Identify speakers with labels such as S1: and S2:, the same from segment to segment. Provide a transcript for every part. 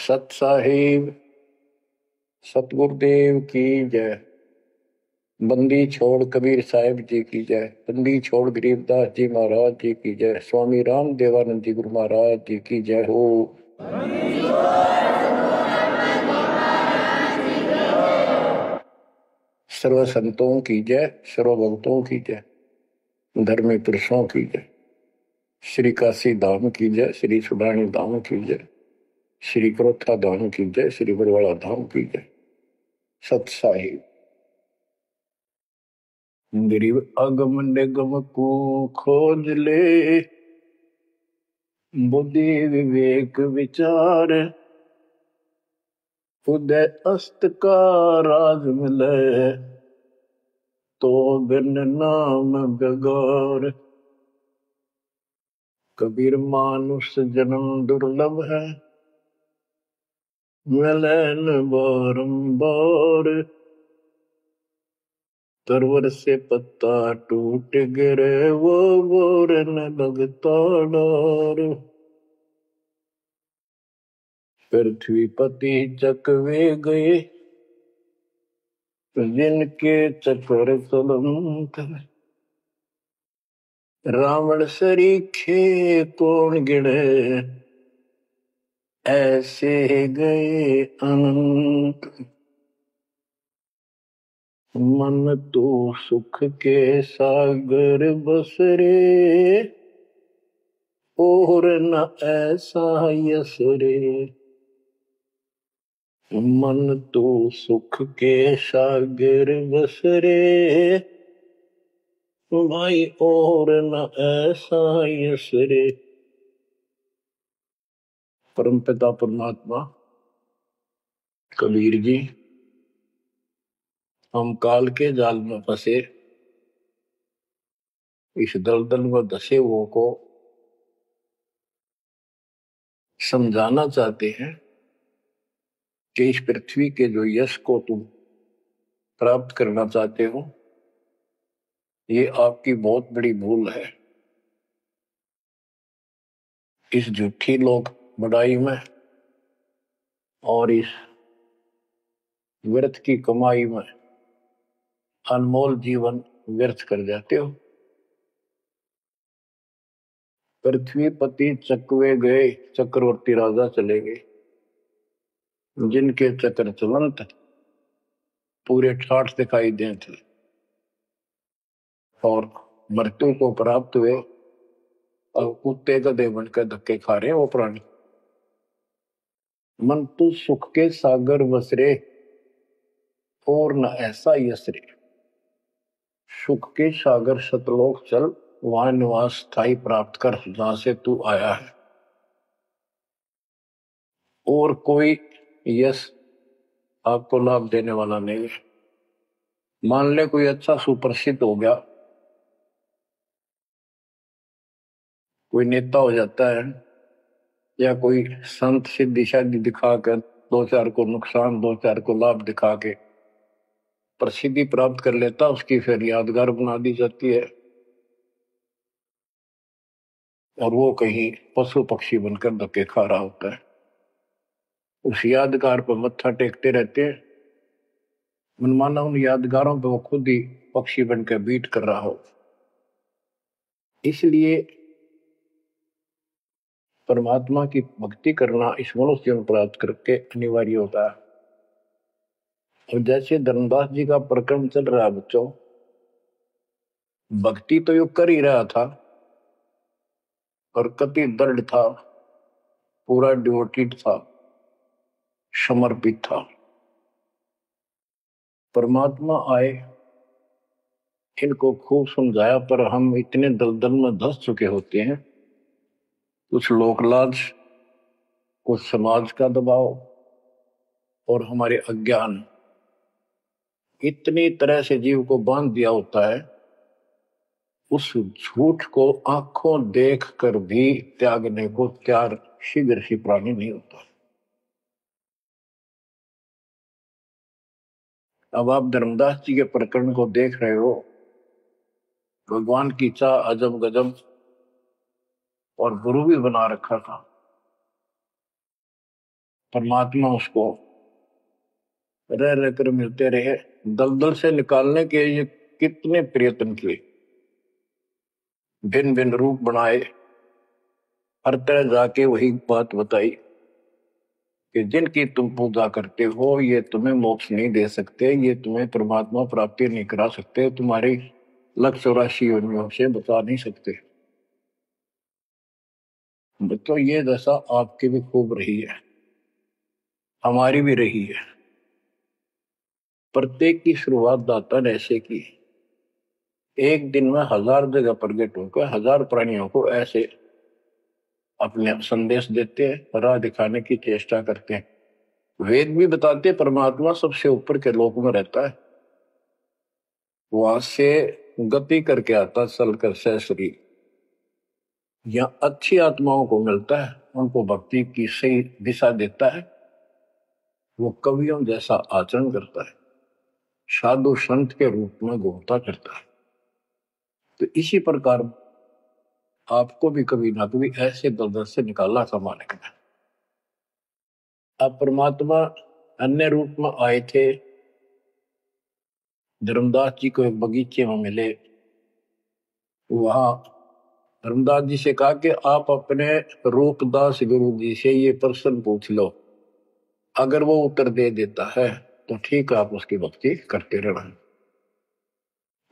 S1: सत साहिब सतगुरुदेव की जय। बंदी छोड़ कबीर साहिब जी की जय। बंदी छोड़ गरीबदास जी महाराज जी की जय। स्वामी राम देवानंद जी गुरु महाराज जी की जय हो। सर्व संतों की जय, सर्व भक्तों की जय, धर्मी पुरुषों की जय। श्री काशी धाम की जय, श्री सुडानी धाम की जय, श्री क्रोथा धाम की जय, श्री बरवाड़ा धाम की जय। सत साहिब गरीब अगम निगम को खोज ले, बुद्धि विवेक विचार, उदय अस्त का राज मिले, तो बिन नाम बेगार। कबीर मानुष जन्म दुर्लभ है, मिले न बारंबार। तरवर से पत्ता टूट गिरे, वो बोर न लगता डार। पृथ्वी पति चकवे गए, जिनके चक्र चलंत। रावण सरीखे कौन गिने, ऐसे गए अनंत। मन तो सुख के सागर बसरे, और न ऐसा यस रे। मन तो सुख के सागर बसरे, भाई और न ऐसा यस रे। परमपिता परमात्मा कबीर जी, हम काल के जाल में फंसे इस दलदल में धसे हुओं को समझाना चाहते हैं कि इस पृथ्वी के जो यश को तुम प्राप्त करना चाहते हो, ये आपकी बहुत बड़ी भूल है। इस झूठी लोक बड़ाई में और इस व्यर्थ की कमाई में अनमोल जीवन व्यर्थ कर जाते हो। पृथ्वी पति चकवे गए, चक्रवर्ती राजा चले गए, जिनके चक्र चलंत पूरे ठाठ दिखाई दे थे और मृत्यु को प्राप्त हुए और कुत्ते गधे बनकर धक्के खा रहे वो प्राणी। मन तो सुख के सागर बसरे, और न ऐसा यसरे। सुख के सागर सतलोक चल, वहां निवास स्थायी प्राप्त कर जहां से तू आया है। और कोई यश आपको लाभ देने वाला नहीं है। मान ले कोई अच्छा सुप्रसिद्ध हो गया, कोई नेता हो जाता है, या कोई संत सिद्धि शादी दिखाकर दो चार को नुकसान दो चार को लाभ दिखा के प्रसिद्धि प्राप्त कर लेता, उसकी फिर यादगार बना दी जाती है और वो कहीं पशु पक्षी बनकर धक्के खा रहा होता है। उस यादगार पर मत्था टेकते रहते हैं, मनमाना उन यादगारों पर वो खुद ही पक्षी बनकर बीट कर रहा हो। इसलिए परमात्मा की भक्ति करना इस मनुष्य जीवन प्राप्त करके अनिवार्य होता है। और जैसे धर्मदास जी का प्रकरण चल रहा है बच्चों, भक्ति तो यो कर ही रहा था और कति दृढ़ था, पूरा डिवोटेड था, समर्पित था। परमात्मा आए, इनको खूब समझाया, पर हम इतने दलदल में धंस चुके होते हैं, कुछ लोकलाज, कुछ समाज का दबाव और हमारे अज्ञान इतनी तरह से जीव को बांध दिया होता है, उस झूठ को आंखों देख कर भी त्यागने को तैयार शीघ्र सी प्राणी नहीं होता। अब आप धर्मदास जी के प्रकरण को देख रहे हो, भगवान की चाह अजब गजब और गुरु भी बना रखा था। परमात्मा उसको रह रह कर मिलते रहे। दलदल से निकालने के ये कितने प्रयत्न किए, भिन्न भिन्न रूप बनाए, हर तरह जाके वही बात बताई कि जिनकी तुम पूजा करते हो ये तुम्हें मोक्ष नहीं दे सकते, ये तुम्हें परमात्मा प्राप्ति नहीं करा सकते, तुम्हारी 184 योनियों से बता नहीं सकते। तो ये दशा आपकी भी खूब रही है, हमारी भी रही है। प्रत्येक की शुरुआत दाता ने ऐसे की, एक दिन में 1000 जगह प्रकट होकर 1000 प्राणियों को ऐसे अपने संदेश देते हैं, राह दिखाने की चेष्टा करते हैं। वेद भी बताते परमात्मा सबसे ऊपर के लोक में रहता है, वहां से गति करके आता चल कर सहसरी, या अच्छी आत्माओं को मिलता है, उनको भक्ति की सही दिशा देता है, वो कवियों जैसा आचरण करता है, साधु संत के रूप में घूमता करता है। तो इसी प्रकार आपको भी कभी ना कभी ऐसे दलदल से निकाला समाने का। अब परमात्मा अन्य रूप में आए थे, धर्मदास जी को एक बगीचे में मिले, वहां धर्मदास जी से कहा कि आप अपने रूपदास गुरु जी से ये प्रश्न पूछ लो, अगर वो उत्तर दे देता है तो ठीक है, आप उसकी भक्ति करते रहना,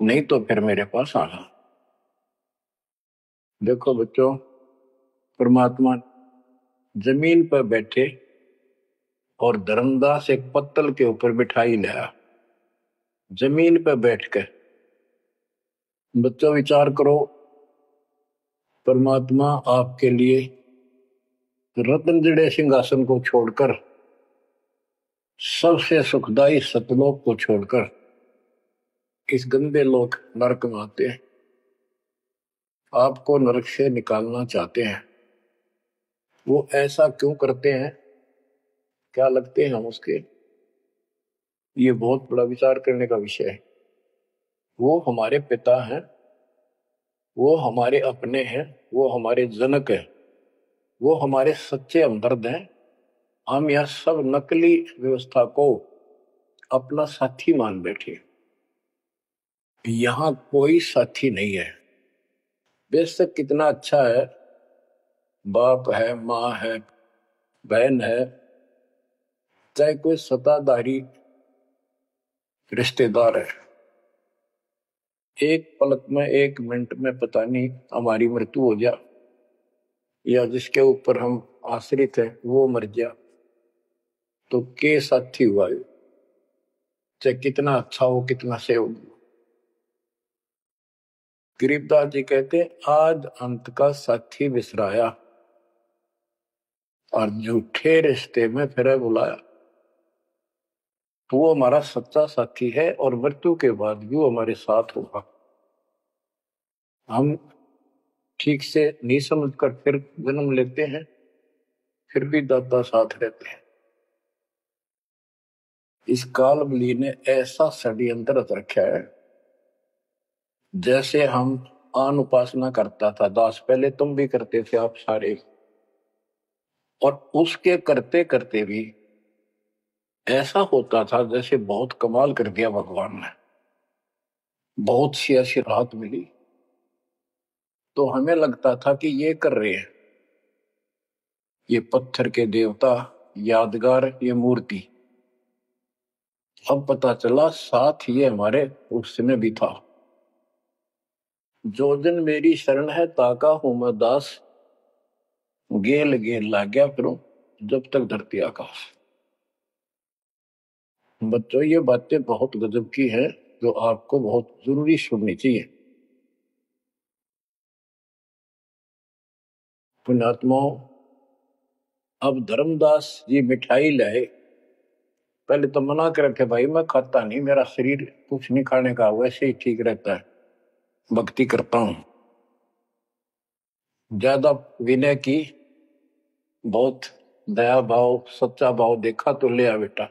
S1: नहीं तो फिर मेरे पास आना। देखो बच्चों, परमात्मा जमीन पर बैठे और धर्मदास एक पत्तल के ऊपर बिठाई लाया, जमीन पर बैठकर। बच्चों विचार करो, परमात्मा आपके लिए रत्न जड़े सिंहासन को छोड़कर, सबसे सुखदाई सतलोक को छोड़कर इस गंदे लोक नरक में आते हैं, आपको नरक से निकालना चाहते हैं। वो ऐसा क्यों करते हैं, क्या लगते हैं हम उसके, ये बहुत बड़ा विचार करने का विषय है। वो हमारे पिता हैं, वो हमारे अपने हैं, वो हमारे जनक हैं, वो हमारे सच्चे हमदर्द हैं। हम यह सब नकली व्यवस्था को अपना साथी मान बैठे, यहां कोई साथी नहीं है। बेशक कितना अच्छा है, बाप है, माँ है, बहन है, चाहे कोई सत्ताधारी रिश्तेदार है, एक पलक में, एक मिनट में पता नहीं हमारी मृत्यु हो जाए, या जिसके ऊपर हम आश्रित हैं वो मर गया, तो के साथी हुआ है, चाहे कितना अच्छा हो, कितना सेवक हो। गरीबदास जी कहते आज अंत का साथी विसराया और झूठे रिश्ते में फिर बुलाया। तो वो हमारा सच्चा साथी है और मृत्यु के बाद भी वो हमारे साथ होगा। हम ठीक से नहीं समझकर फिर जन्म लेते हैं, फिर भी दादा साथ रहते हैं। इस काल बली ने ऐसा षड्यंत्र रखा है, जैसे हम आन उपासना करता था दास, पहले तुम भी करते थे आप सारे, और उसके करते करते भी ऐसा होता था जैसे बहुत कमाल कर दिया भगवान ने, बहुत सी ऐसी राहत मिली, तो हमें लगता था कि ये कर रहे हैं, ये पत्थर के देवता, यादगार, ये मूर्ति। अब पता चला साथ ये हमारे उस समय भी था। जो दिन मेरी शरण है ताका हूं मैं दास, गेल गेल ला गया फिरूं जब तक धरती आकाश। बच्चों ये बातें बहुत गजब की हैं, जो आपको बहुत जरूरी सुननी चाहिए। पुण्यात्माओं, अब धर्मदास जी मिठाई लाए, पहले तो मना कर रखे, भाई मैं खाता नहीं, मेरा शरीर कुछ नहीं खाने का, वैसे ही ठीक रहता है, भक्ति करता हूं। ज्यादा विनय की, बहुत दया भाव, सच्चा भाव देखा तो ले आ बेटा।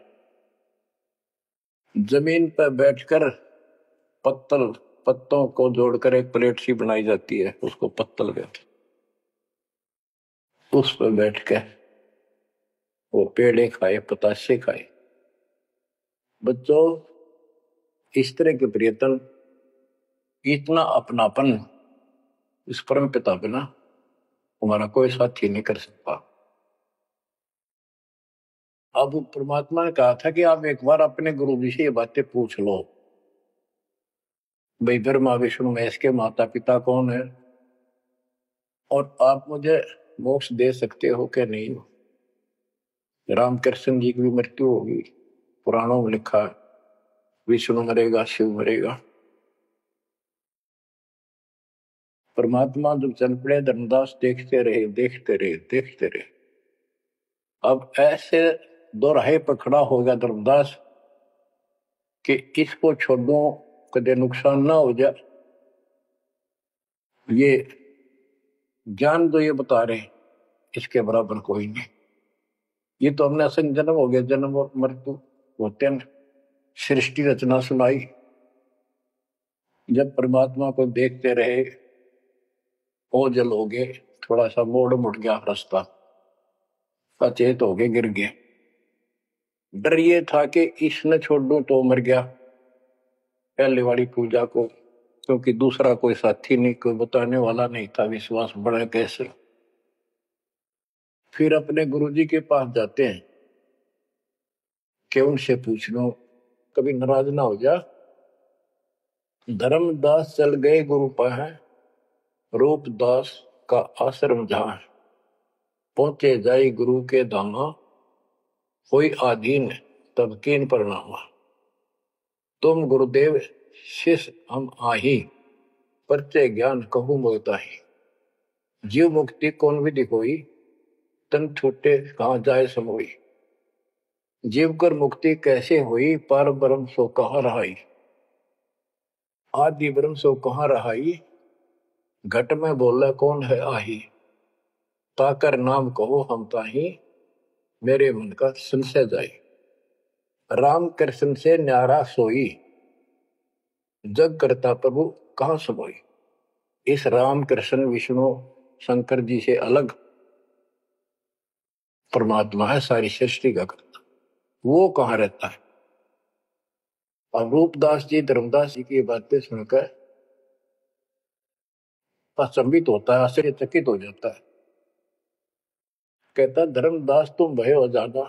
S1: जमीन पर बैठकर पत्तल, पत्तों को जोड़कर एक प्लेट सी बनाई जाती है, उसको पत्तल कहते, उस पर बैठ के वो पेड़े खाए, पतासे खाए। बच्चों, इस तरह के प्रयत्न, इतना अपनापन इस परम पिता बिना हमारा कोई साथी नहीं कर सकता। अब परमात्मा ने कहा था कि आप एक बार अपने गुरु जी से ये बातें पूछ लो, भाई ब्रह्मा विष्णु महेश के माता पिता कौन है, और आप मुझे मोक्ष दे सकते हो कि नहीं। रामकृष्ण जी की भी मृत्यु होगी, पुराणों में लिखा है, विष्णु मरेगा, शिव मरेगा। परमात्मा जब चल पड़े, धर्मदास देखते रहे, देखते रहे, देखते रहे। अब ऐसे दोराहे पर खड़ा हो गया धर्मदास कि इसको छोड़ो, कदे नुकसान ना हो जाए। ये ज्ञान तो ये बता रहे, इसके बराबर कोई नहीं। ये तो हमने असंग जन्म हो गया, जन्म और मृत्यु होते हैं। सृष्टि रचना सुनाई, जब परमात्मा को देखते रहे, ओझल हो गए, थोड़ा सा मोड़ मुड़ गया रास्ता, सचेत हो गए, गिर गए। डर ये था कि इसने छोड़ दूं तो मर गया पहले वाली पूजा को, क्योंकि दूसरा कोई साथी नहीं, कोई बताने वाला नहीं था, विश्वास बढ़े कैसे। फिर अपने गुरुजी के पास जाते हैं कि उनसे पूछ लो, कभी नाराज ना हो जा। धर्मदास चल गए गुरु पास, रूपदास का आश्रम जहां, पहुंचे जाई गुरु के धामा, कोई आधीन तब कीन प्रणामा। तुम गुरुदेव शिष्य हम आही, परचे ज्ञान कहूं मोताही। जीव मुक्ति कौन विधि कोई, तन छूटे कहां जाए समोई। जीव कर मुक्ति कैसे हुई, पार ब्रह्म सो कहां रहाई। आदि ब्रह्म सो कहां रहाई, घट में बोला कौन है आही। ताकर नाम कहो हम ताही, मेरे मन का संशय जाई। राम कृष्ण से न्यारा सोई, जग करता प्रभु कहां समोई। इस राम कृष्ण विष्णु शंकर जी से अलग परमात्मा है, सारी सृष्टि का करता, वो कहां रहता है। और रूपदास जी धर्मदास जी की बातें सुनकर अचंभित होता है, आश्चर्यचकित हो जाता है। कहता धर्मदास तुम भय हो ज्यादा,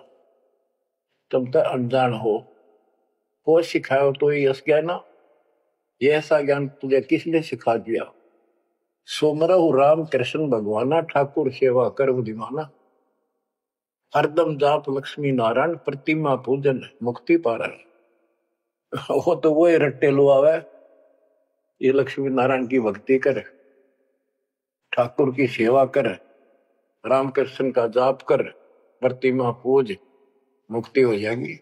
S1: तुम तो अनजान हो सिखाओ तो ये ज्ञान, ये ऐसा ज्ञान तुझे किसने सिखा दिया। सोमरहु राम कृष्ण भगवाना, ठाकुर सेवा कर बुद्धिमाना। हरदम जाप लक्ष्मी नारायण, प्रतिमा पूजन मुक्ति पारण। वो तो वो रट्टे लुआवे, ये लक्ष्मी नारायण की भक्ति करे, ठाकुर की सेवा कर, रामकृष्ण का जाप कर, प्रतिमा पूज, मुक्ति हो जाएगी।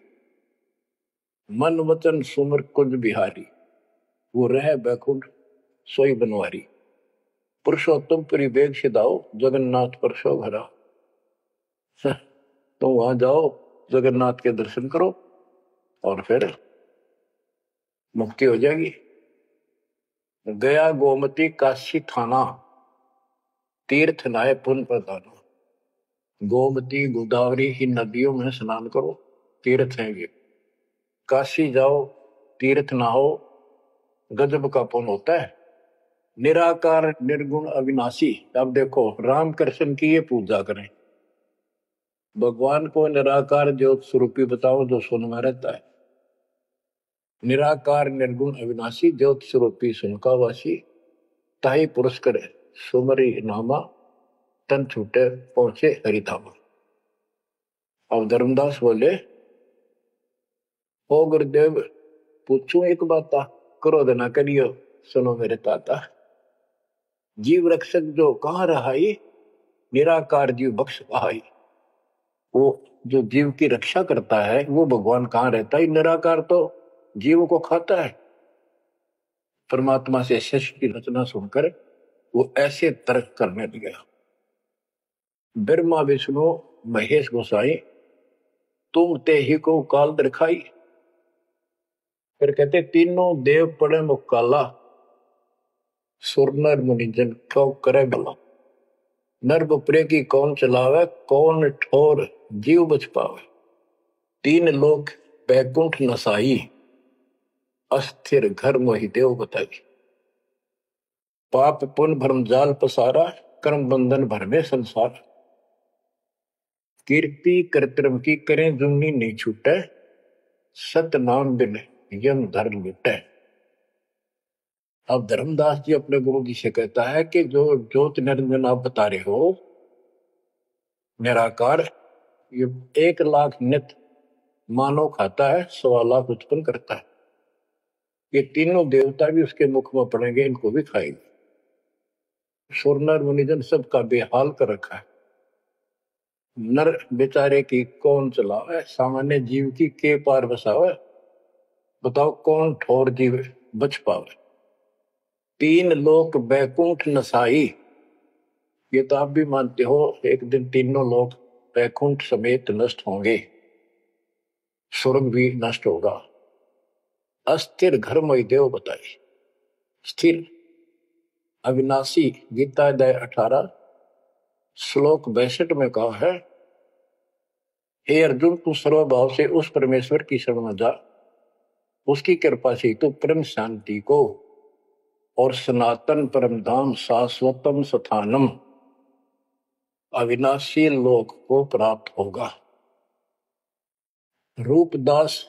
S1: मन वचन सुमर कुंज बिहारी, वो रह बैकुंठ सोई बनवारी। पुरुषोत्तम पुरी बेग सिदाओ, जगन्नाथ परसो भरा। तो वहां जाओ, जगन्नाथ के दर्शन करो और फिर मुक्ति हो जाएगी। गया गोमती काशी थाना, तीर्थ नाय पुन प्रदाना। गोमती गोदावरी इन नदियों में स्नान करो, तीर्थ हैं ये। काशी जाओ, तीर्थ नहाओ, गजब का पुण्य होता है। निराकार निर्गुण अविनाशी, अब देखो राम कृष्ण की ये पूजा करें, भगवान को निराकार ज्योत स्वरूपी बताओ जो सुन में रहता है। निराकार निर्गुण अविनाशी, ज्योत स्वरूपी सुनकावासी, ताही पुरुष करे सुमरी नामा, तन छूटे पहुंचे हरिधामा। अब धर्मदास बोले, ओ गुरुदेव पूछू एक बात, क्रोध ना करियो सुनो मेरे ताता। जीव रक्षक जो कहाँ रहाई, निराकार जीव बख्श बहाई। वो जो जीव की रक्षा करता है वो भगवान कहाँ रहता है, निराकार तो जीव को खाता है। परमात्मा से सृष्टि की रचना सुनकर वो ऐसे तर्क करने लगा। ब्रह्मा विष्णु महेश गोसाई, तुम ते ही को काल दिखाई। फिर कहते तीनों देव पड़े मुकाला, सुर नर मुनि जन को करे भला। नर बपरे की कौन चलावे, कौन ठोर जीव बच पावे। तीन लोक बैकुंठ नसाई, अस्थिर घर मोहि देव बताई। पाप पुण्य भरम जाल पसारा, कर्म बंधन भर में संसार। कीर्ति कृत्रिम की करें जुमनी नहीं छूटे, सत नाम बिन यम धर लुटे। अब धर्मदास जी अपने गुरु जी से कहता है कि जो ज्योत निरंजन आप बता रहे हो निराकार, ये 1,00,000 नित मानव खाता है, 1,00,000 उत्पन्न करता है। ये तीनों देवता भी उसके मुख में पड़ेंगे, इनको भी खाएंगे। सुर नर मुनिजन सबका बेहाल कर रखा है। नर बेचारे की कौन चलावे, सामान्य जीव की के पार बसावे। बताओ कौन ठोर जीव बच पावे। तीन लोक बैकुंठ नसाई, ये तो आप भी मानते हो एक दिन तीनों लोग बैकुंठ समेत नष्ट होंगे, स्वर्ग भी नष्ट होगा। अस्थिर घर मोहि देव बताई। स्थिर अविनाशी, गीता अध्याय 18 श्लोक 62 में कहा है, हे अर्जुन तू सर्वभाव से उस परमेश्वर की शरण में जा, उसकी कृपा से तू परम शांति को और सनातन परम धाम शाश्वतम स्थानम अविनाशी लोक को प्राप्त होगा। रूपदास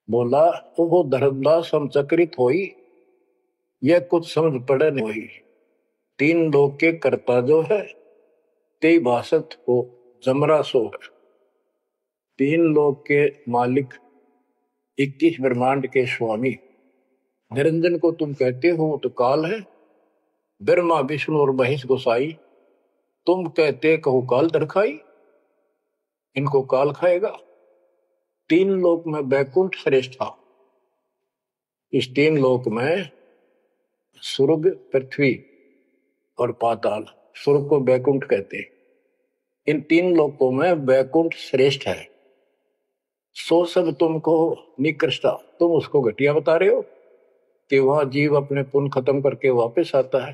S1: बोला तो वो धर्मदास हम चक्रित होई, यह कुछ समझ पड़े नहीं हुई। तीन लोक के कर्ता जो है ते भाषत हो जमरा सो है। तीन लोक के मालिक 21 ब्रह्मांड के स्वामी निरंजन को तुम कहते हो तो काल है। ब्रह्मा विष्णु और महेश गोसाई तुम कहते कहो काल दरखाई, इनको काल खाएगा। तीन लोक में बैकुंठ श्रेष्ठ था। इस तीन लोक में स्वर्ग पृथ्वी और पाताल, स्वर्ग को बैकुंठ कहते हैं। इन तीन लोकों में बैकुंठ श्रेष्ठ है। सो सब तुमको निकृष्टा, तुम उसको घटिया बता रहे हो कि वहां जीव अपने पुण्य खत्म करके वापस आता है।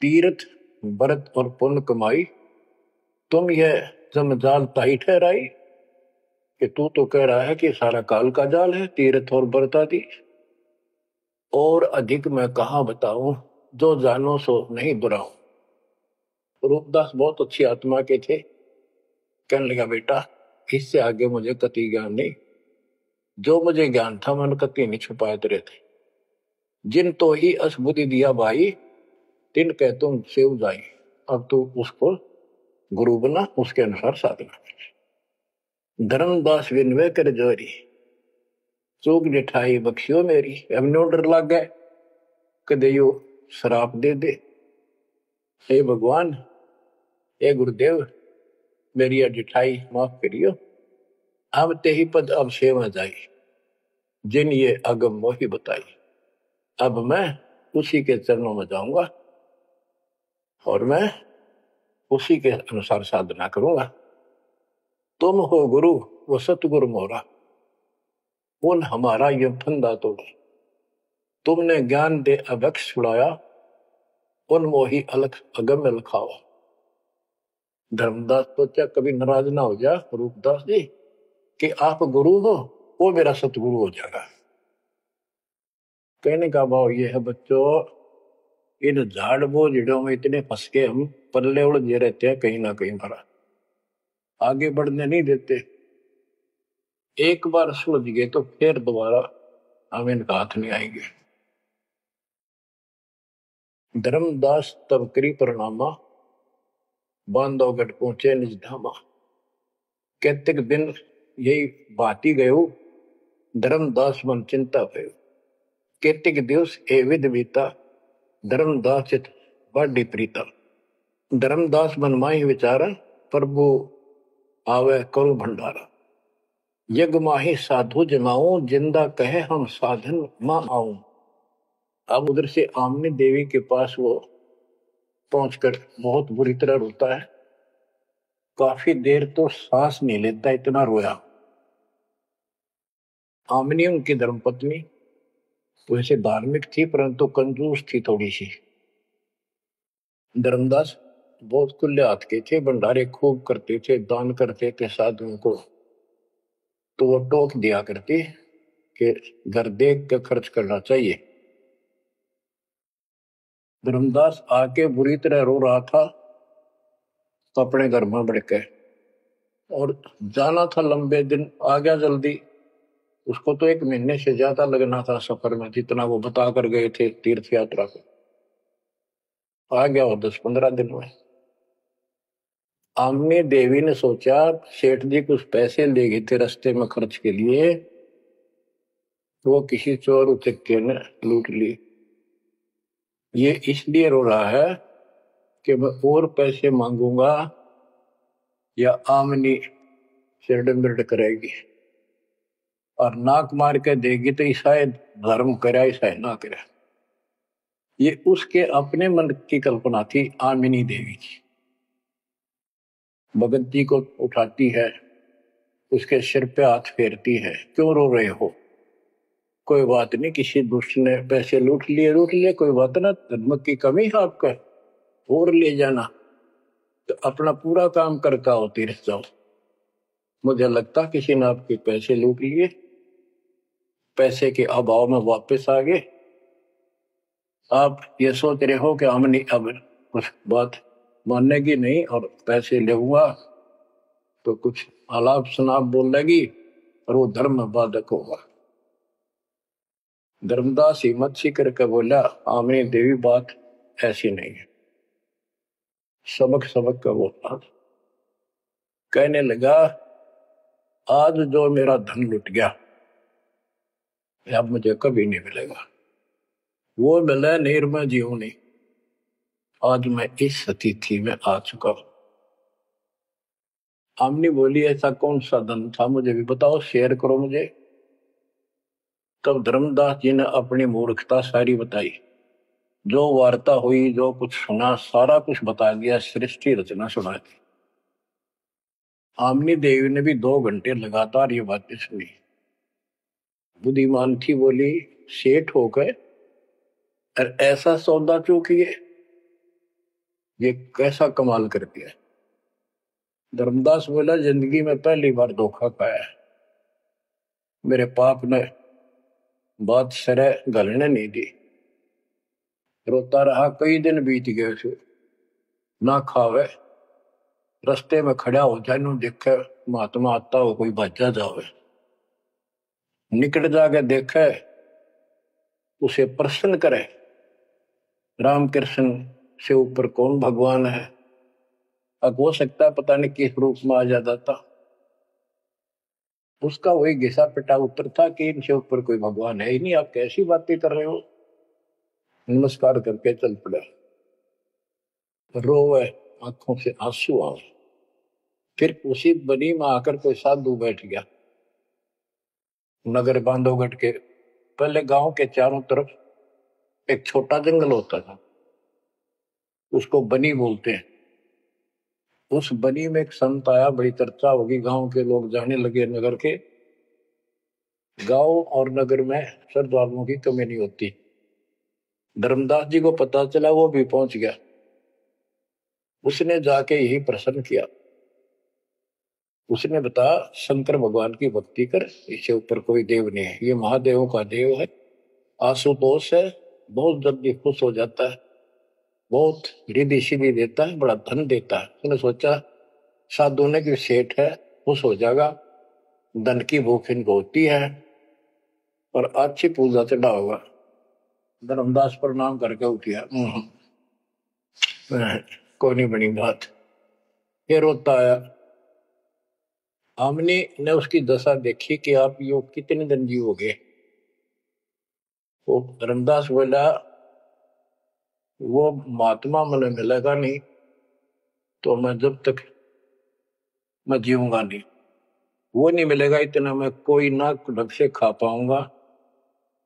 S1: तीर्थ व्रत और पुण्य कमाई तुम यह जमजाल ताई ठहराई कि तू तो कह रहा है कि सारा काल का जाल है तीर्थ और व्रत आदि। और अधिक मैं कहा बताऊं, जो जानो सो नहीं दुराऊं। रूपदास बहुत अच्छी आत्मा के थे। कहने लगा बेटा इससे आगे मुझे कति ज्ञान नहीं, जो मुझे ज्ञान था मन कति नहीं छुपाए तेरे थे। जिन तो ही असबुद्धि दिया भाई, तिन कह तुम सेव जाई। अब तू उसको गुरु बना, उसके अनुसार साधना। धर्मदास विनवे कर जोरी, चूक निठाई बख्शियो मेरी। अब नो डर लग गए कदे यो श्राप दे दे। हे भगवान, हे गुरुदेव, मेरी जिठाई माफ करियो। अब ते ही पद अब सेवा जाई, जिन ये अगम मोही बताई। अब मैं उसी के चरणों में जाऊंगा और मैं उसी के अनुसार साधना करूंगा। तुम हो गुरु वो सतगुरु मोरा, उन हमारा ये फंदा तोड़ा। तुमने ज्ञान दे अभक्ष छुड़ाया, उन मोही अलख अगम में लखाओ। धर्मदास सोचा कभी नाराज ना हो जा रूपदास जी कि आप गुरु हो, वो मेरा सतगुरु हो जाएगा। कहने का भाव ये है बच्चों, इन झाड़ बोझड़ों में इतने फंस के हम पल्ले उलझे रहते हैं, कहीं ना कहीं हमारा आगे बढ़ने नहीं देते। एक बार सुलझ गए तो फिर दोबारा हम इनका हाथ नहीं आएंगे। धर्मदास तब करी परिणामा, बांधवगढ़ पहुंचे निज धामा। कहते दिन यही बाती गयो, धर्मदास मन चिंता भयो। कहते दिवस ए विध बीता, धर्मदास चित बाडी प्रीता। धर्मदास मन माही विचारा, प्रभु आवे करो भंडारा। यज्ञ माही साधु जमाऊं, जिंदा कहे हम साधन मां आऊं। अब उधर से आमने देवी के पास वो पहुंचकर बहुत बुरी तरह रोता है। काफी देर तो सांस नहीं लेता, इतना रोया। आमनी उनकी धर्मपत्नी वैसे धार्मिक थी परंतु कंजूस थी थोड़ी सी। धर्मदास बहुत खुले हाथ के थे, भंडारे खूब करते थे, दान करते थे साधुओं को। तो वो टोक दिया करती कि घर देख के खर्च करना चाहिए। धर्मदास आके बुरी तरह रो रहा था तो अपने घर में बढ़ के, और जाना था लंबे दिन, आ गया जल्दी। उसको तो 1 महीने से ज्यादा लगना था सफर में, जितना वो बता कर गए थे तीर्थ यात्रा को। आ गया वो 10-15 दिन में। आमनी देवी ने सोचा, सेठ जी कुछ पैसे ले गए थे रास्ते में खर्च के लिए, तो वो किसी चोर उचक्के ने लूट ली। ये इसलिए रो रहा है कि मैं और पैसे मांगूंगा या आमनी सिरडम्बिरड करेगी, और नाक मार के देगी तो शायद धर्म करे शायद ना करे। ये उसके अपने मन की कल्पना थी आमिनी देवी की। भगत जी को उठाती है, उसके सिर पे हाथ फेरती है, क्यों रो रहे हो? कोई बात नहीं, किसी दुष्ट ने पैसे लूट लिए, कोई बात ना, धर्म की कमी है आपका, और ले जाना, तो अपना पूरा काम करके आओ, तीर्थ जाओ। मुझे लगता किसी ने आपके पैसे लूट लिए, पैसे के अभाव में वापस आ गए। आप ये सोच रहे हो कि हमने अब कुछ बात मानने की नहीं और पैसे ले हुआ तो कुछ आलाप शनाप बोल लगी और वो धर्म बाधक होगा। धर्मदास हिम्मत सी करके बोला, आमनी देवी बात ऐसी नहीं है। सबक सबक का बोला, कहने लगा, आज जो मेरा धन लुट गया अब मुझे कभी नहीं मिलेगा। वो मिला नीर में जीव नहीं। आज मैं इस स्थिति में आ चुका हूं। आमनी बोली, ऐसा कौन सा धन था, मुझे भी बताओ, शेयर करो मुझे। तब धर्मदास जी ने अपनी मूर्खता सारी बताई, जो वार्ता हुई, जो कुछ सुना, सारा कुछ बता दिया, सृष्टि रचना सुना दी। आमनी देवी ने भी 2 घंटे लगातार ये बातें सुनी। बुद्धिमान थी, बोली, सेठ हो गए और ऐसा सौदा चूकिए, ये कैसा कमाल कर दिया। धर्मदास बोला, जिंदगी में पहली बार धोखा खाया है। मेरे पाप ने बात सरे गलने नहीं दी। रोता रहा, कई दिन बीत गए थे, ना खावे, रस्ते में खड़ा हो जाए, नु देखे महात्मा आता हो, कोई भज्जा जावे, निकट जाके देखे, उसे प्रश्न करे, राम कृष्ण से ऊपर कौन भगवान है। अब हो सकता है पता नहीं किस रूप में आ जाता था। उसका वही घिसा पिटा उत्तर था कि इनसे ऊपर कोई भगवान है ही नहीं, आप कैसी बातें कर रहे हो। नमस्कार करके चल पड़ा। रोवे, आंखों से आंसू आए। फिर उसी बनी में आकर कोई साधु बैठ गया। नगर बांधवगढ़ के पहले गांव के चारों तरफ एक छोटा जंगल होता था, उसको बनी बोलते हैं। उस बनी में एक संत आया, बड़ी चर्चा होगी, गांव के लोग जाने लगे नगर के। गांव और नगर में श्रद्धालुओं की कमी नहीं होती। धर्मदास जी को पता चला, वो भी पहुंच गया। उसने जाके यही प्रश्न किया। उसने बताया, शंकर भगवान की भक्ति कर, इससे ऊपर कोई देव नहीं है, ये महादेवों का देव है, आशुतोष है, बहुत जल्दी खुश हो जाता है, बहुत रिद्धि सिद्धि देता है, बड़ा धन देता है। उसने सोचा, साधु ने की सेठ है, खुश हो जाएगा, धन की भूख इनको होती है और अच्छी पूजा चढ़ा होगा। धर्मदास प्रणाम करके उठिया, कोई नहीं बनी बात। फिर रोता आया। आमने ने उसकी दशा देखी कि आप योग कितने दिन जीवोगे। वो धर्मदास बोला, वो महात्मा मैंने मिलेगा नहीं तो मैं जब तक मैं जीऊंगा नहीं, वो नहीं मिलेगा इतना मैं कोई ना ढंग से खा पाऊंगा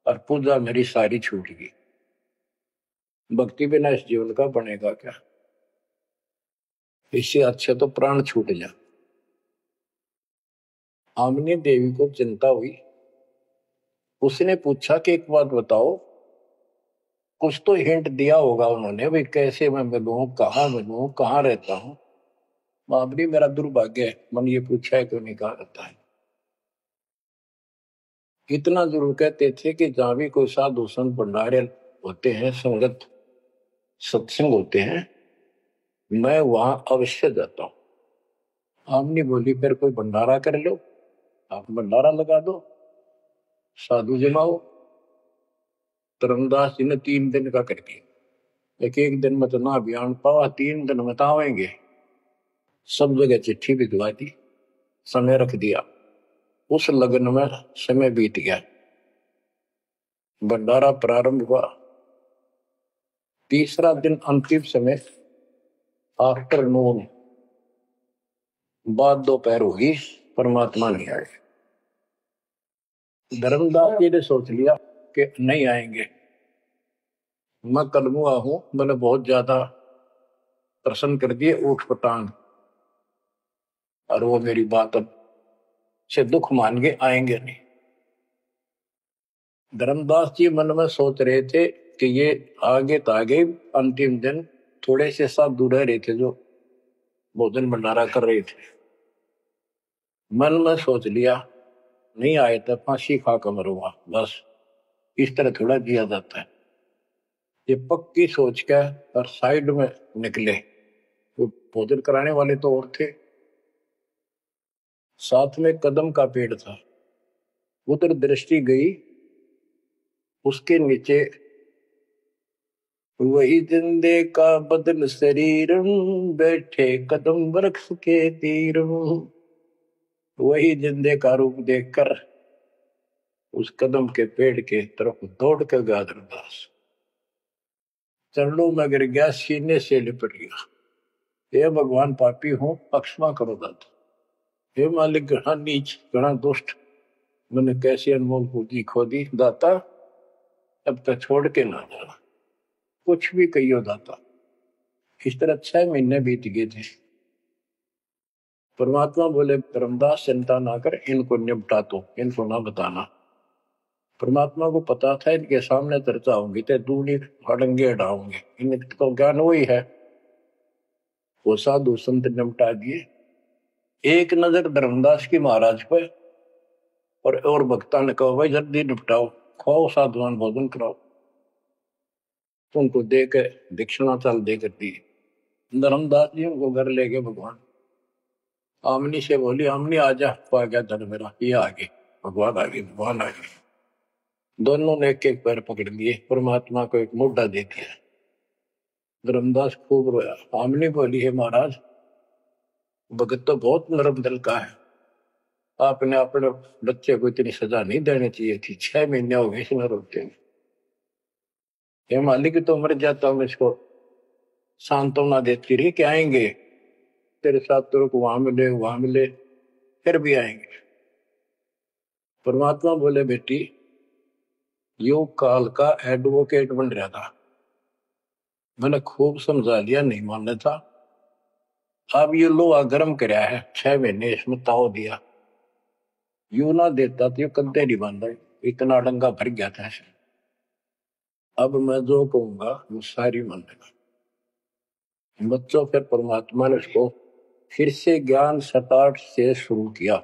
S1: और पूजा मेरी सारी छूट गई। भक्ति बिना इस जीवन का बनेगा क्या, इससे अच्छे तो प्राण छूट जा। आमनी देवी को चिंता हुई। उसने पूछा कि एक बात बताओ, कुछ तो हिंट दिया होगा उन्होंने, भाई कैसे मैं मिलूं, कहाँ रहता हूँ। बाबरी मेरा दुर्भाग्य है, मन ये पूछा है क्यों नहीं कहा रहता है। इतना जरूर कहते थे कि जहां भी कोई साधु संत भंडारे होते हैं, संगत सत्संग होते हैं, मैं वहां अवश्य जाता हूँ। आमनी बोली फिर कोई भंडारा कर लो, आप भंडारा लगा दो, साधु जमाओ। धर्मदास जी ने 3 दिन का कर दिया। एक दिन में तो ना बयान पावा, 3 दिन में तो आवेंगे। सब जगह चिट्ठी भिजवा दी, समय रख दिया। उस लगन में समय बीत गया, भंडारा प्रारंभ हुआ। तीसरा दिन अंतिम समय, आफ्टरनून, बाद दोपहर होगी, परमात्मा नहीं आए। धर्मदास जी ने सोच लिया कि नहीं आएंगे। मैं कलमुआ हूं, मैंने बहुत ज्यादा प्रसन्न कर दिए ऊट पटांग, और वो मेरी बात अब से दुख मान के आएंगे नहीं। धर्मदास जी मन में सोच रहे थे कि ये आगे तो आगे अंतिम दिन थोड़े से साधु रह रहे थे जो भोजन भंडारा कर रहे थे। मन में सोच लिया नहीं आए तो फांसी खा कर मरूंगा, बस इस तरह थोड़ा जिया जाता है। ये पक्की सोच के और साइड में निकले। वो भोजन कराने वाले तो और थे, साथ में कदम का पेड़ था। उधर दृष्टि गई, उसके नीचे वही जिंदे का बदन शरीर, बैठे कदम वृक्ष के तीर। वही जिंदे का रूप देखकर उस कदम के पेड़ के तरफ दौड़ कर गया धर्मदास। चरणों में गिर गया, सीने से लिपट गया। हे भगवान, पापी हूं, क्षमा करो दाता। हे मालिक, घना नीच, घना दुष्ट, मैंने कैसी अनमोल पूंजी खो दी दाता, अब तक छोड़ के ना जाना। कुछ भी कहियो दाता। इस तरह 6 महीने बीत गए थे। परमात्मा बोले धर्मदास चिंता ना कर, इनको निपटा तो, इनको ना बताना। परमात्मा को पता था इनके सामने चर्चा होंगी तो दूनी हड़ंगे हटाओगे, इनको ज्ञान वही है। वो साधु संत निपटा दिए। एक नजर धर्मदास की महाराज पे, और भक्ता ने कहा भाई जल्दी निपटाओ, खाओ साधुवान भोजन कराओ। तुमको दे के दक्षिणा चाल दे कर दी। धर्मदास जी उनको घर ले गए भगवान। आमनी से बोली, आमनी आजा, आ गया धन मेरा, ये आगे भगवान आगे, भगवान आगे। दोनों ने एक एक पैर पकड़ लिए, परमात्मा को एक मुद्दा दे दिया। धर्मदास खूब रोया। आमनी बोली, है महाराज, भगत तो बहुत नरम दिल का है, आपने अपने बच्चे को इतनी सजा नहीं देनी चाहिए थी। 6 महीने हो गए इसमें रोते हैं। ये मालिक तो मर जाता हूं, इसको सांत्वना देती रही कि आएंगे तेरे साथ, तेरे को वहां मिले, फिर भी आएंगे। परमात्मा बोले, बेटी योग काल का एडवोकेट बन रहा था, मैंने खूब समझा लिया, नहीं मानना था। अब ये लोहा गर्म कराया है, 6 महीने इसमें ताव दिया, यू ना देता तो ये कद्दे नहीं बन रहे, इतना डंगा भर गया था ऐसे। अब मैं जो कहूंगा वो सारी मानेगा। बच्चों, फिर परमात्मा ने उसको फिर से ज्ञान सटाट से शुरू किया।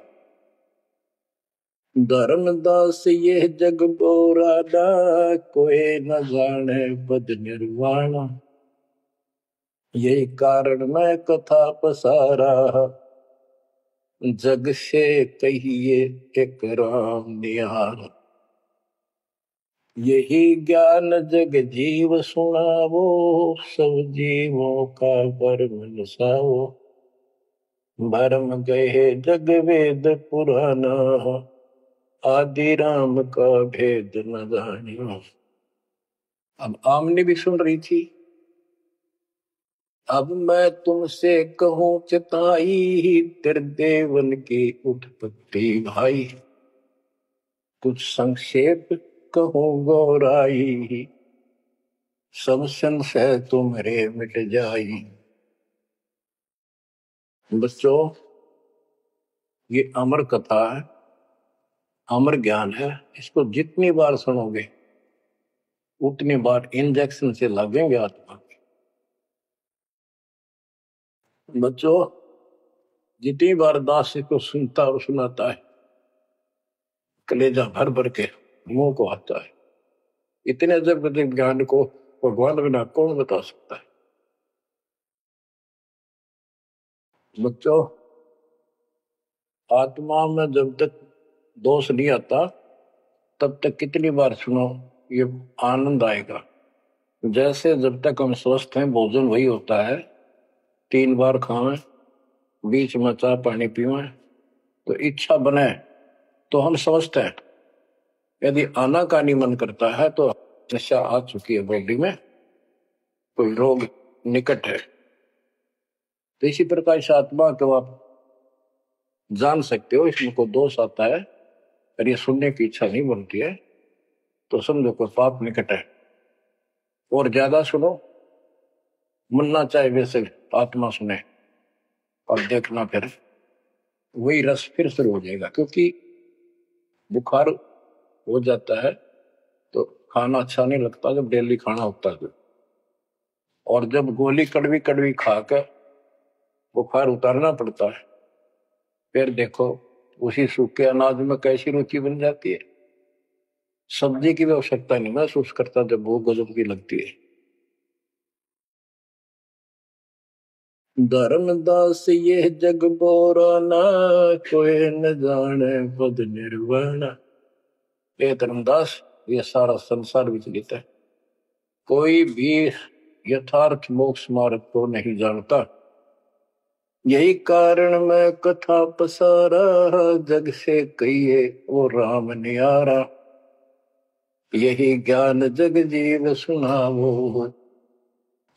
S1: धर्मदास ये जग बोरादा, कोई न जाने पद निर्वाणा। यही कारण मैं कथा पसारा, जग से कहिए एक राम निहार। यही ज्ञान जग जीव सुनावो, सब जीवों का भरम नसावो। भरम गए जग वेद पुराना, आदि राम का भेद न जानियो। अब आमने भी सुन रही थी। अब मैं तुमसे कहूं चिताई, त्रिदेवन की उत्पत्ति भाई। कुछ संक्षेप कहूं गौराई, सब संशय तुम्हारे मिट जाई। बच्चों, ये अमर कथा है, अमर ज्ञान है। इसको जितनी बार सुनोगे उतनी बार इंजेक्शन से लगेंगे आत्मा। बच्चों, जितनी बार दास को सुनता और सुनाता है, कलेजा भर भर के मुंह को आता है। इतने अजब अजब ज्ञान को भगवान बिना कौन बता सकता है। बच्चों, आत्मा में जब तक दोष नहीं आता तब तक कितनी बार सुनो, ये आनंद आएगा। जैसे जब तक हम स्वस्थ हैं भोजन वही होता है, 3 बार खावें, बीच में चाय पानी पीवें, तो इच्छा बने तो हम स्वस्थ हैं। यदि आनाकानी मन करता है तो नशा आ चुकी है बॉडी में, कोई रोग निकट है। तो इसी प्रकार इस आत्मा को आप जान सकते हो, इसमें को दोष आता है और ये सुनने की इच्छा नहीं बनती है तो समझो कोई पाप निकट है। और ज्यादा सुनो, मुन्ना चाहे वैसे आत्मा सुने और देखना, फिर वही रस फिर शुरू हो जाएगा। क्योंकि बुखार हो जाता है तो खाना अच्छा नहीं लगता जब डेली खाना होता है। और जब गोली कड़वी कड़वी खाकर बुखार उतारना पड़ता है, फिर देखो उसी सूखे अनाज में कैसी रुचि बन जाती है। सब्जी की भी आवश्यकता नहीं महसूस करता जब भूख गजब की लगती है। धर्मदास ये जग बोराना, कोई न जाने पद निर्वाण। ये धर्मदास, ये सारा संसार विचलित है, कोई भी यथार्थ मोक्ष मार्ग को नहीं जानता। यही कारण मैं कथा पसारा, जग से कहिए वो राम नियारा। यही ज्ञान जग जीव सुनावो,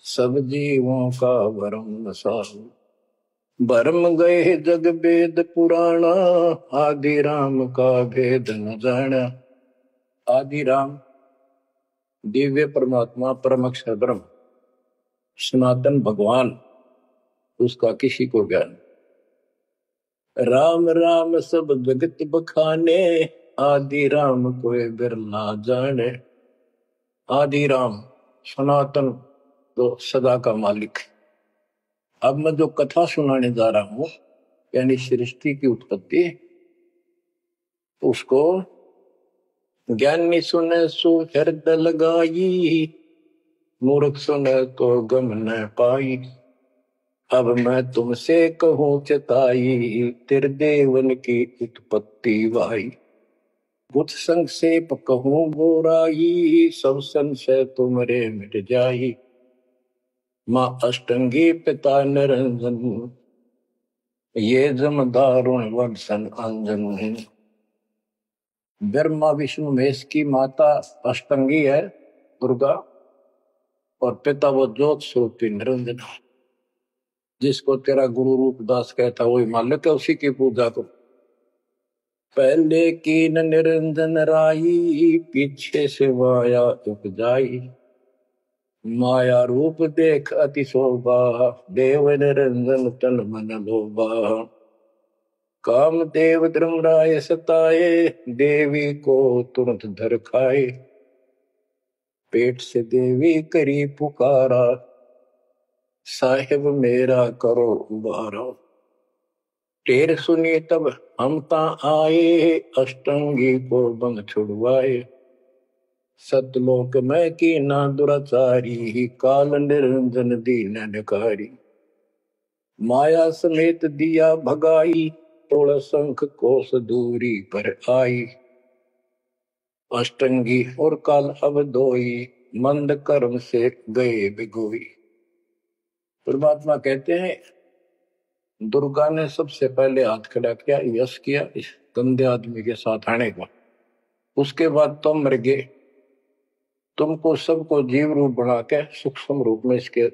S1: सब जीवों का भरम सारो। भरम गए जग वेद पुराणा, आदि राम का भेद न जाना। आदि राम दिव्य परमात्मा परम अक्षर ब्रह्म सनातन भगवान, उसका किसी को ज्ञान। राम राम सब जगत बखाने, आदि राम कोई बिरला जाने। आदि राम सनातन तो सदा का मालिक। अब मैं जो कथा सुनाने जा रहा हूं, यानी सृष्टि की उत्पत्ति, उसको ज्ञानी सुने सो हृदय लगाई, मूर्ख सुने तो गम न पाई। अब मैं तुमसे कहूं चताई, त्रिदेवन की उत्पत्ति वाई। कुछ संक्षेप कहूं बोराई, सब संशय तुमरे मिट जाई। माँ अष्टंगी पिता निरंजन, ये जम दारुण वंशन अंजन। ब्रह्मा विष्णु महेश की माता अष्टंगी है दुर्गा, और पिता वो ज्योत स्वरूपी निरंजन। जिसको तेरा गुरु रूप दास कहता वही मालिक है, उसी की पूजा को। पहले की न निरंजन राई, पीछे से माया उपजाई। माया रूप देख अति शोभा, देव निरंजन तन मन लोभा। काम देव धर्मराय सताए, देवी को तुरंत धर खाए। पेट से देवी करी पुकारा, साहिब मेरा करो उबारा। टेर सुनी तब हम ता आए, अष्टंगी को बंद छुड़वाए। सतलोक में की ना दुराचारी, काल निरंजन दीन निकारी। माया समेत दिया भगाई, तोड़ शंख कोस दूरी पर आई। अष्टंगी और काल अब दोई, मंद कर्म से गए बिगोई। परमात्मा कहते हैं दुर्गा ने सबसे पहले हाथ खड़ा किया, यश किया इस गंदे आदमी के साथ आने का। उसके बाद तुम मर गए, तुमको सबको जीव रूप बना के सूक्ष्म रूप में इसके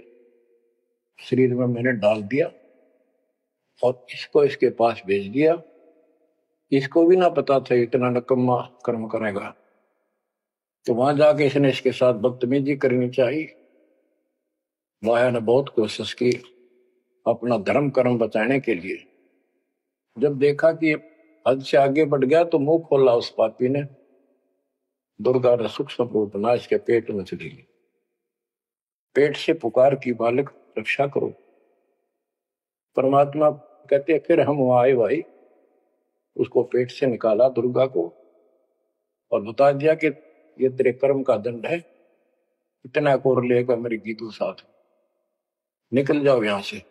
S1: शरीर में मैंने डाल दिया और इसको इसके पास भेज दिया। इसको भी ना पता था इतना नकम्मा कर्म करेगा, तो वहां जाके इसने इसके साथ बदतमीजी करनी चाहिए। माया ने बहुत कोशिश की अपना धर्म कर्म बचाने के लिए। जब देखा कि हद से आगे बढ़ गया तो मुंह खोला उस पापी ने, दुर्गा ने सूक्ष्म रूप बना इसके पेट में चली गई। पेट से पुकार की, बालक रक्षा करो। परमात्मा कहते फिर हम वहां आए भाई, उसको पेट से निकाला दुर्गा को और बता दिया कि ये तेरे कर्म का दंड है, इतना कोर लेकर मेरी गीतू साथ निकल जाओ यहां से।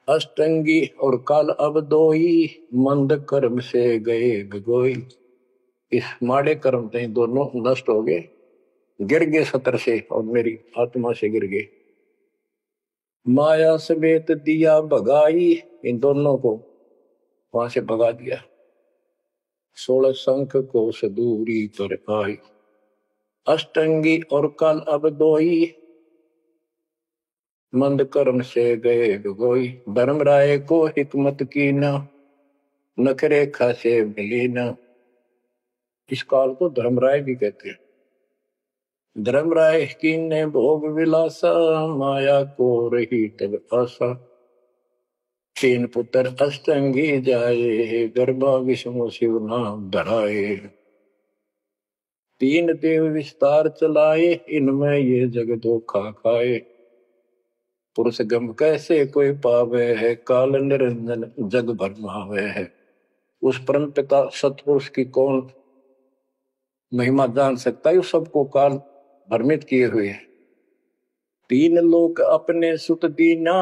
S1: अष्टंगी और काल अब दोई, मंद कर्म से गए गगोई। इस माड़े कर्म से दोनों नष्ट हो गए, गिर गए सतर से और मेरी आत्मा से गिर गए। माया समेत दिया भगाई, इन दोनों को वहां से भगा दिया। 16 शंख को सदूरी पर आई, अष्टंगी और काल अब दोई, मंद कर्म से गए गगोई। धर्मराय को हिकमत की न, नखरे खासे मिली न। इस काल को धर्मराय भी कहते हैं। धर्मराय की ने भोग विलासा, माया को रही तब आशा। 3 पुत्र अष्टंगी जाए, गर्भा विष्णु शिव नाम धराए। 3 देव विस्तार चलाए, इनमें ये जग धोखा खाए। पुरुष गम कैसे कोई पावे है, काल निरंजन जग भरमावे है। उस परम पिता सतपुरुष की कौन महिमा जान सकता है, सबको काल भ्रमित किए हुए है। 3 लोक अपने सुत दीना,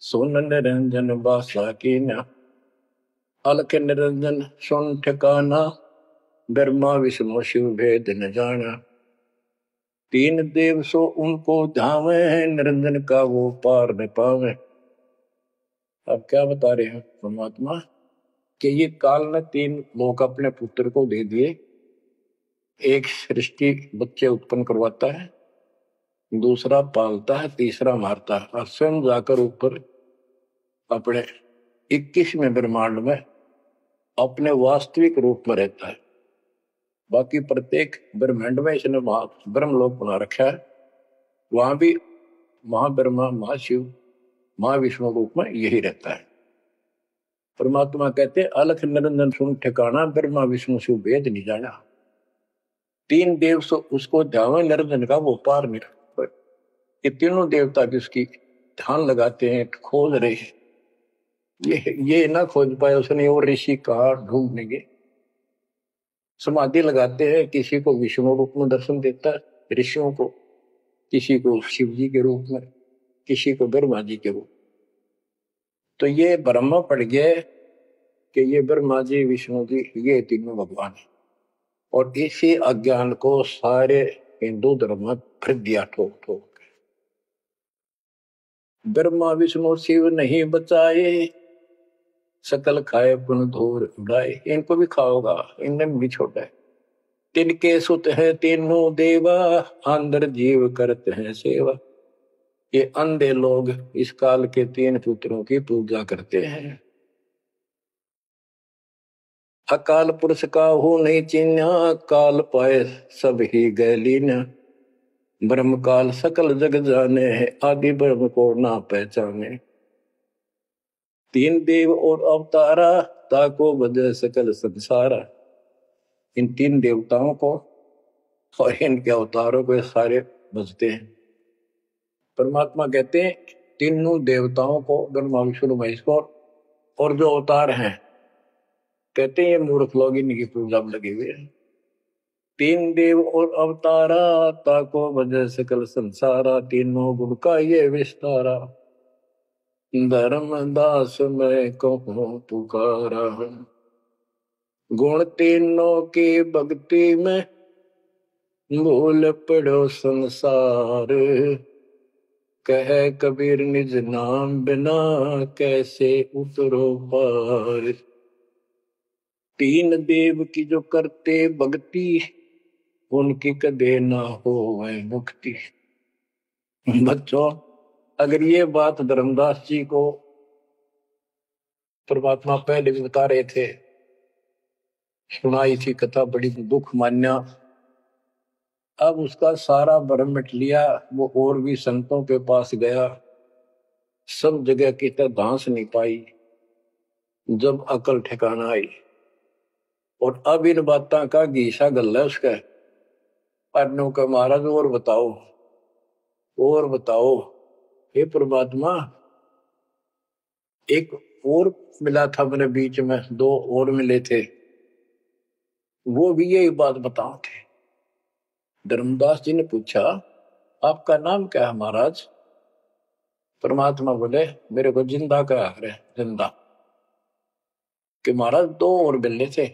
S1: सोन निरंजन बासा कीना। अलख निरंजन सुन ठिकाना, ब्रह्मा विष्णु शिव भेद न जाना। 3 देव सो उनको धावे, निरंजन का वो पार न पावे। अब क्या बता रहे हैं परमात्मा कि ये काल ने 3 लोग अपने पुत्र को दे दिए। एक सृष्टि बच्चे उत्पन्न करवाता है, दूसरा पालता है, तीसरा मारता है और स्वयं जाकर ऊपर अपने 21वें ब्रह्मांड में अपने वास्तविक रूप में रहता है। बाकी प्रत्येक ब्रह्मांड में इसने ब्रह्मलोक बना रखा है, वहां भी महाब्रह्मा महाशिव महाविष्णु रूप में यही रहता है। परमात्मा कहते अलख निरंजन सुन ठिकाना, ब्रह्मा विष्णु शिव भेद नहीं जाना। 3 देव सो उसको ध्यान, निरंजन का वो पार नहीं। ये तीनों देवता भी उसकी ध्यान लगाते हैं, खोज रहे हैं। ये ना खोज पाए उसने, और ऋषि कहा ढूंढनेंगे। समाधि लगाते हैं, किसी को विष्णु रूप में दर्शन देता है ऋषियों को, किसी को शिव जी के रूप में, किसी को ब्रह्मा जी के रूप। तो ये ब्रह्मा पड़ गया कि ये ब्रह्मा जी विष्णु जी ये तीनों भगवान है। और इसी अज्ञान को सारे हिंदू धर्म में फिर दिया ठोक ठोक। ब्रह्मा विष्णु शिव नहीं बचाए, सकल खाए पुन धूर उड़ाए। इनको भी खाओगा, इनने भी छोड़ा है। तिनके सुत है तीनों देवा, अंदर जीव करते हैं सेवा। ये अंधे लोग इस काल के 3 पुत्रों की पूजा करते हैं। अकाल पुरुष का हो नहीं चिन्ह, काल पाए सब ही गैलीन। ब्रह्म काल सकल जग जाने, आदि ब्रह्म को ना पहचाने। 3 देव और अवतारा, ताको बजे सकल संसारा। इन 3 देवताओं को और इनके अवतारों को सारे बजते हैं। परमात्मा कहते हैं तीनों देवताओं को, ब्रह्मा विष्णु महेश को, और जो अवतार हैं कहते हैं ये मूर्ख लोग इनकी पूजा में लगे हुए हैं। 3 देव और अवतारा, ताको वजह सकल संसारा। तीनों गुण का ये विस्तारा, धर्मदास मैं कहूँ पुकारा। गुण तीनों की भक्ति में, भूल पड़ो संसार। कह कबीर निज नाम बिना, कैसे उतरो पार। 3 देव की जो करते भक्ति, उनकी कदे ना हो वह मुक्ति। बच्चों, अगर ये बात धर्मदास जी को परमात्मा पहले भी बता रहे थे, सुनाई थी कथा, बड़ी दुख मान्या। अब उसका सारा भ्रम मिट लिया। वो और भी संतों के पास गया, सब जगह की तरह धांस नहीं पाई। जब अकल ठिकाना आई, और अब इन बातों का घीसा गल है उसका। पढ़ने का महाराज और बताओ हे परमात्मा। एक और मिला था मेरे बीच में, दो और मिले थे, वो भी यही बात बताओ थे। धर्मदास जी ने पूछा आपका नाम क्या है महाराज? परमात्मा बोले मेरे को जिंदा कहा है, जिंदा। कि महाराज दो और मिलने थे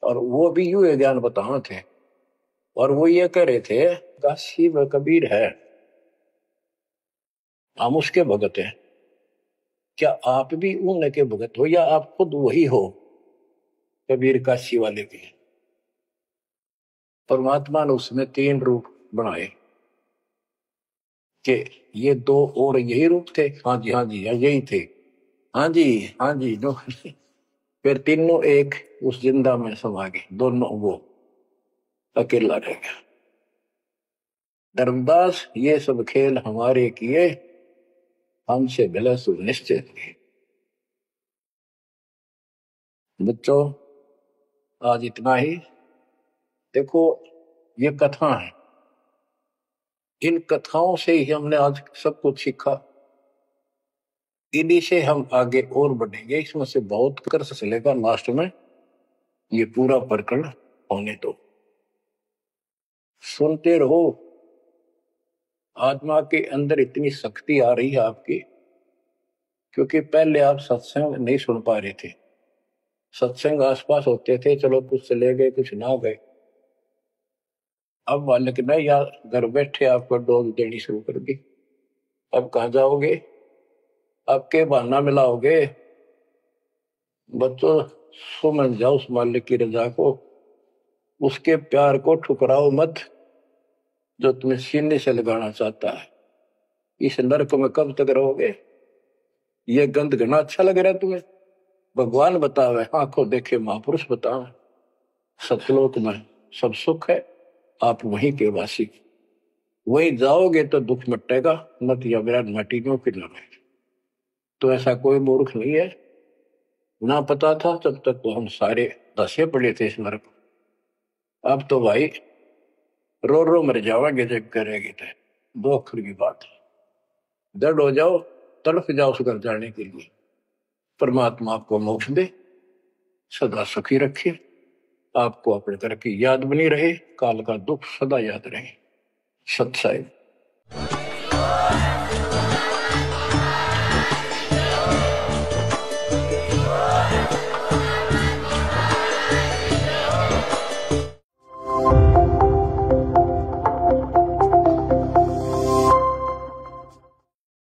S1: और वो भी यूं ज्ञान बताओ थे, और वो ये कह रहे थे काशी में कबीर है, हम उसके भगत हैं। क्या आप भी उनके भगत हो या आप खुद वही हो कबीर काशी वाले के? परमात्मा ने उसमें तीन रूप बनाए कि ये दो और यही रूप थे। हाँ जी हाँ जी यही थे। हाँ जी हाँ जी दो। फिर तीनों एक उस जिंदा में समा गए, दोनों वो अकेला रह गया। धर्मदास ये सब खेल हमारे किए, हमसे भला सुनिश्चित किए। बच्चों आज इतना ही। देखो ये कथा है, इन कथाओं से ही हमने आज सब कुछ सीखा, इन्हीं से हम आगे और बढ़ेंगे। इसमें से बहुत कर चलेगा, लास्ट में ये पूरा प्रकरण होने दो, सुनते रहो। आत्मा के अंदर इतनी शक्ति आ रही है आपकी, क्योंकि पहले आप सत्संग नहीं सुन पा रहे थे। सत्संग आसपास होते थे, चलो कुछ चले गए कुछ ना गए। अब मालिक ने या घर बैठे आपको डोज देनी शुरू कर दी। अब कहाँ जाओगे? आपके बहाना मिलाओगे? बच्चों समझ जाओ उस मालिक की रजा को, उसके प्यार को ठुकराओ मत जो तुम्हें सीने से लगाना चाहता है। इस नरक में कब तक रहोगे? ये गंध घना अच्छा लग रहा है तुम्हें? भगवान बतावे, आंखों देखे महापुरुष बतावे, सतलोक में सब सुख है, आप वहीं के वासी। वहीं जाओगे तो दुख मिटेगा, मत या विराट मटीनों की न। तो ऐसा कोई मूर्ख नहीं है, ना पता था तब तक तो हम सारे दसे पड़े थे इस नरक। अब तो भाई रो रो मर जाओगे जब करेगी तो। दो अक्षर की बात, दर्द हो जाओ, तड़फ जाओ उस घर जाने के लिए। परमात्मा आपको मोक्ष दे, सदा सुखी रखे, आपको अपने घर की याद बनी रहे, काल का दुख सदा याद रहे। सत्साई।